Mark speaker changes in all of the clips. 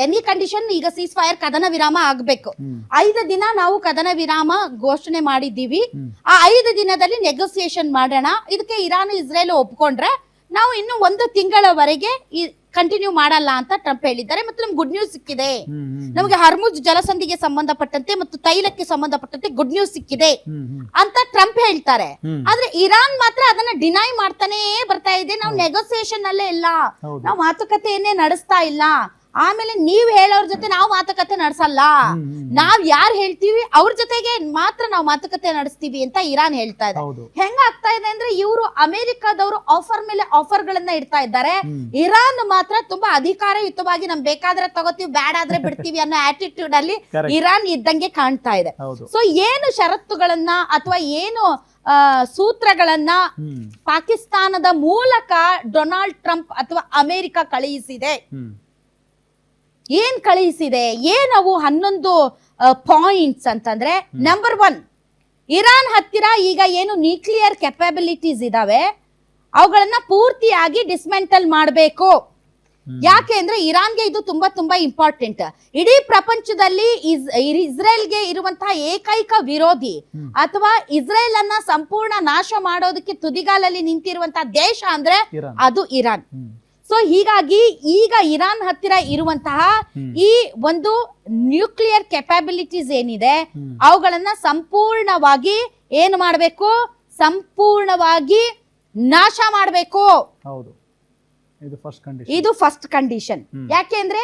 Speaker 1: Any condition ಈಗ seize fire ಕದನ ವಿರಾಮ ಆಗ್ಬೇಕು. 5 ದಿನ ನಾವು ಕದನ ವಿರಾಮ ಘೋಷಣೆ ಮಾಡಿದ್ದೀವಿ. ಆ 5 ದಿನದಲ್ಲಿ ನೆಗೋಸಿಯೇಷನ್ ಮಾಡೋಣ. ಇದಕ್ಕೆ ಇರಾನ್ ಇಸ್ರೇಲ್ ಒಪ್ಕೊಂಡ್ರೆ ನಾವು ಇನ್ನು 1 ತಿಂಗಳವರೆಗೆ ಕಂಟಿನ್ಯೂ ಮಾಡಲ್ಲ ಅಂತ ಟ್ರಂಪ್ ಹೇಳಿದ್ದಾರೆ. ಮತ್ತು ನಮ್ಗೆ ಗುಡ್ ನ್ಯೂಸ್ ಸಿಕ್ಕಿದೆ. ನಮಗೆ ಹರ್ಮುಜ್ ಜಲಸಂಧಿಗೆ ಸಂಬಂಧಪಟ್ಟಂತೆ ಮತ್ತು ತೈಲಕ್ಕೆ ಸಂಬಂಧಪಟ್ಟಂತೆ ಗುಡ್ ನ್ಯೂಸ್ ಸಿಕ್ಕಿದೆ ಅಂತ ಟ್ರಂಪ್ ಹೇಳ್ತಾರೆ. ಆದ್ರೆ ಇರಾನ್ ಮಾತ್ರ ಅದನ್ನ ಡಿನೈ ಮಾಡ್ತಾನೆ ಬರ್ತಾ ಇದೆ. ನಾವು ನೆಗೋಸಿಯೇಷನ್ ಅಲ್ಲೇ ಇಲ್ಲ, ನಾವು ಮಾತುಕತೆಯನ್ನೇ ನಡೆಸ್ತಾ ಇಲ್ಲ. ಆಮೇಲೆ ನೀವ್ ಹೇಳೋರ್ ಜೊತೆ ನಾವು ಮಾತುಕತೆ ನಡೆಸಲ್ಲ, ನಾವ್ ಯಾರು ಹೇಳ್ತೀವಿ ಅವ್ರ ಜೊತೆಗೆ ಮಾತ್ರ ನಾವು ಮಾತುಕತೆ ನಡೆಸ್ತೀವಿ ಅಂತ ಇರಾನ್ ಹೇಳ್ತಾ ಇದೆ. ಹೆಂಗಾಗ್ತಾ ಇದೆ ಅಂದ್ರೆ ಇವರು ಅಮೆರಿಕದವರು ಆಫರ್ ಮೇಲೆ ಆಫರ್ ಗಳನ್ನ ಇಡ್ತಾ ಇದ್ದಾರೆ. ಇರಾನ್ ಮಾತ್ರ ತುಂಬಾ ಅಧಿಕಾರಯುತವಾಗಿ ನಮ್ ಬೇಕಾದ್ರೆ ತಗೋತೀವಿ, ಬ್ಯಾಡ್ ಆದ್ರೆ ಬಿಡ್ತೀವಿ ಅನ್ನೋ ಆಟಿಟ್ಯೂಡ್ ಅಲ್ಲಿ ಇರಾನ್ ಇದ್ದಂಗೆ ಕಾಣ್ತಾ ಇದೆ. ಸೊ ಏನು ಷರತ್ತುಗಳನ್ನ ಅಥವಾ ಏನು ಸೂತ್ರಗಳನ್ನ ಪಾಕಿಸ್ತಾನದ ಮೂಲಕ ಡೊನಾಲ್ಡ್ ಟ್ರಂಪ್ ಅಥವಾ ಅಮೆರಿಕ ಕಳುಹಿಸಿದೆ, ಏನ್ ಕಳುಹಿಸಿದೆ, ಏನವು 11 ಪಾಯಿಂಟ್ಸ್ ಅಂತಂದ್ರೆ, ನಂಬರ್ 1, ಇರಾನ್ ಹತ್ತಿರ ಈಗ ಏನು ನ್ಯೂಕ್ಲಿಯರ್ ಕೆಪಬಿಲಿಟೀಸ್ ಇದಾವೆ ಅವುಗಳನ್ನ ಪೂರ್ತಿಯಾಗಿ ಡಿಸ್ಮೆಂಟಲ್ ಮಾಡಬೇಕು. ಯಾಕೆ ಅಂದ್ರೆ ಇರಾನ್ಗೆ ಇದು ತುಂಬಾ ತುಂಬಾ ಇಂಪಾರ್ಟೆಂಟ್. ಇಡೀ ಪ್ರಪಂಚದಲ್ಲಿ ಇಸ್ರೇಲ್ಗೆ ಇರುವಂತಹ ಏಕೈಕ ವಿರೋಧಿ ಅಥವಾ ಇಸ್ರೇಲ್ ಅನ್ನ ಸಂಪೂರ್ಣ ನಾಶ ಮಾಡೋದಕ್ಕೆ ತುದಿಗಾಲಲ್ಲಿ ನಿಂತಿರುವಂತಹ ದೇಶ ಅಂದ್ರೆ ಅದು ಇರಾನ್. ಸೊ ಹೀಗಾಗಿ ಈಗ ಇರಾನ್ ಹತ್ತಿರ ಇರುವಂತಹ ಈ ಒಂದು ನ್ಯೂಕ್ಲಿಯರ್ ಕೆಪಬಿಲಿಟೀಸ್ ಏನಿದೆ ಅವುಗಳನ್ನ ಸಂಪೂರ್ಣವಾಗಿ ಏನು ಮಾಡಬೇಕು, ಸಂಪೂರ್ಣವಾಗಿ ನಾಶ ಮಾಡಬೇಕು. ಇದು ಫಸ್ಟ್ ಕಂಡೀಷನ್. ಯಾಕೆ ಅಂದ್ರೆ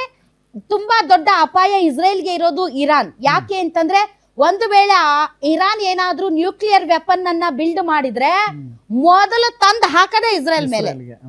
Speaker 1: ತುಂಬಾ ದೊಡ್ಡ ಅಪಾಯ ಇಸ್ರೇಲ್ಗೆ ಇರೋದು ಇರಾನ್. ಯಾಕೆ ಅಂತಂದ್ರೆ ಒಂದು ವೇಳೆ ಇರಾನ್ ಏನಾದ್ರೂ ನ್ಯೂಕ್ಲಿಯರ್ ವೆಪನ್ ಅನ್ನ ಬಿಲ್ಡ್ ಮಾಡಿದ್ರೆ ಮೊದಲು ತಂದು ಹಾಕದೆ ಇಸ್ರೇಲ್ ಮೇಲೆ.